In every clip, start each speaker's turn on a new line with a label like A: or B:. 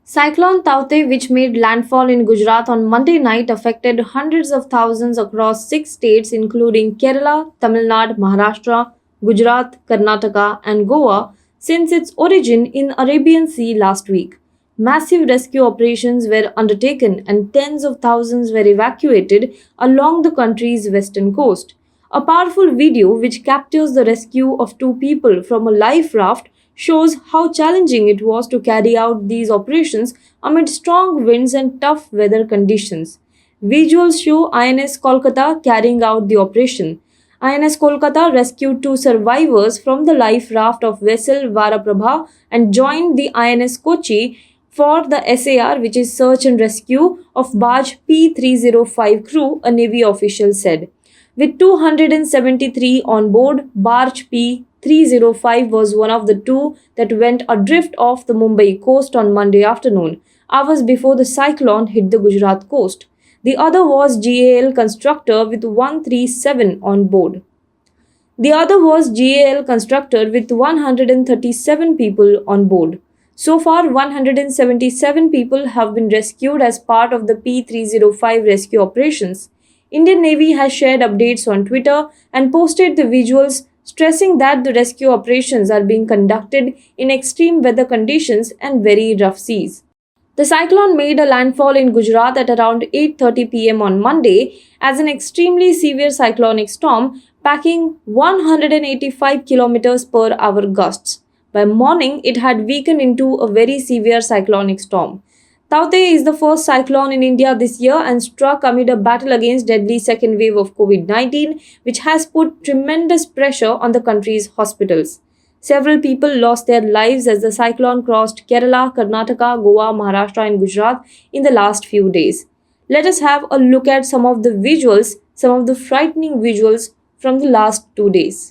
A: Cyclone Taute, which made landfall in Gujarat on Monday night, affected hundreds of thousands across six states, including Kerala, Tamil Nadu, Maharashtra, Gujarat, Karnataka, and Goa, since its origin in Arabian Sea last week. Massive rescue operations were undertaken and tens of thousands were evacuated along the country's western coast. A powerful video which captures the rescue of two people from a life raft shows how challenging it was to carry out these operations amid strong winds and tough weather conditions. Visuals show INS Kolkata carrying out the operation. INS Kolkata rescued two survivors from the life raft of vessel Varaprabha and joined the INS Kochi for the SAR, which is search and rescue of barge P305 crew, a Navy official said. With 273 on board, barge P305 was one of the two that went adrift off the Mumbai coast on Monday afternoon, hours before the cyclone hit the Gujarat coast. The other was GAL constructor with 137 on board. The other was GAL constructor with 137 people on board. So far, 177 people have been rescued as part of the P305 rescue operations. Indian Navy has shared updates on Twitter and posted the visuals stressing that the rescue operations are being conducted in extreme weather conditions and very rough seas. The cyclone made a landfall in Gujarat at around 8:30 p.m. on Monday as an extremely severe cyclonic storm packing 185 kilometers per hour gusts. By morning, it had weakened into a very severe cyclonic storm. Taute is the first cyclone in India this year and struck amid a battle against deadly second wave of COVID-19, which has put tremendous pressure on the country's hospitals. Several people lost their lives as the cyclone crossed Kerala, Karnataka, Goa, Maharashtra, and Gujarat in the last few days. Let us have a look at some of the visuals, some of the frightening visuals from the last 2 days.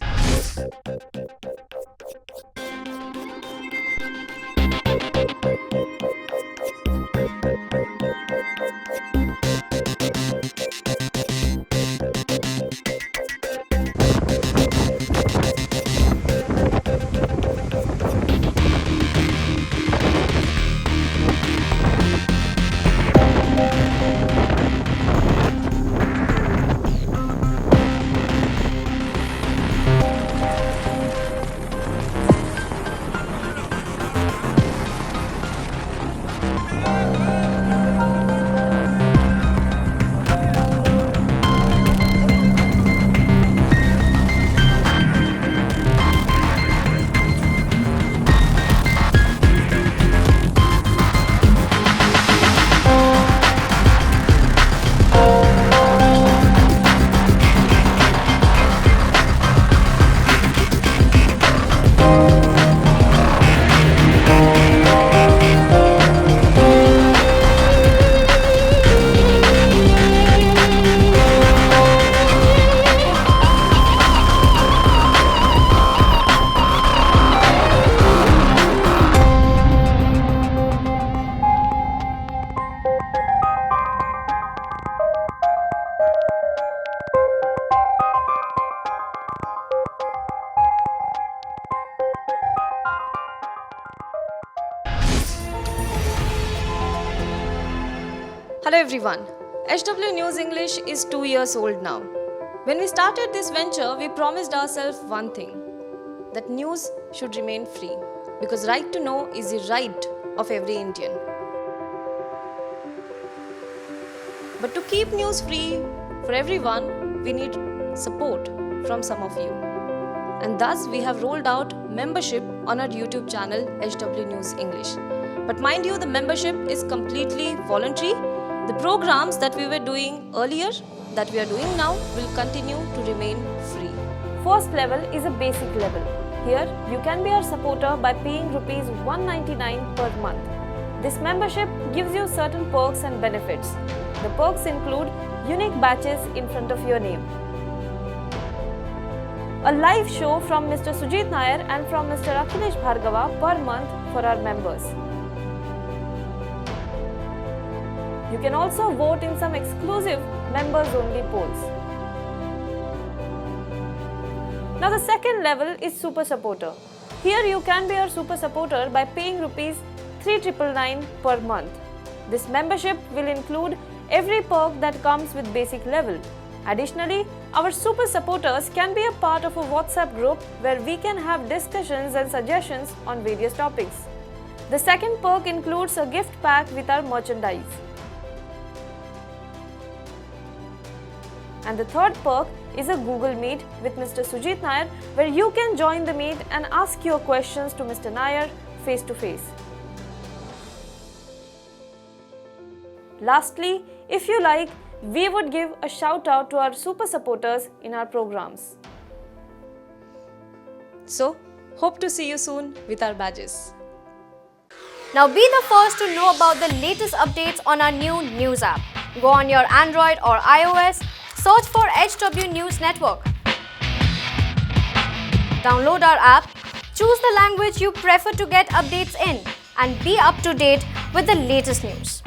A: Hello everyone. HW News English is 2 years old now. When we started this venture, we promised ourselves one thing, that news should remain free, because right to know is the right of every Indian. But to keep news free for everyone, we need support from some of you. And thus we have rolled out membership on our YouTube channel HW News English. But mind you, the membership is completely voluntary. The programs that we were doing earlier, that we are doing now, will continue to remain free. First level is a basic level. Here, you can be our supporter by paying rupees 199 per month. This membership gives you certain perks and benefits. The perks include unique badges in front of your name, a live show from Mr. Sujit Nair and from Mr. Akhilesh Bhargava per month for our members. You can also vote in some exclusive members-only polls. Now the second level is Super Supporter. Here you can be our Super Supporter by paying rupees 3,999 per month. This membership will include every perk that comes with basic level. Additionally, our super supporters can be a part of a WhatsApp group where we can have discussions and suggestions on various topics. The second perk includes a gift pack with our merchandise. And the third perk is a Google Meet with Mr. Sujit Nair, where you can join the meet and ask your questions to Mr. Nair face to face. Lastly, if you like, we would give a shout out to our super supporters in our programs. So, hope to see you soon with our badges.
B: Now be the first to know about the latest updates on our new news app. Go on your Android or iOS, search for HW News Network. Download our app, choose the language you prefer to get updates in, and be up to date with the latest news.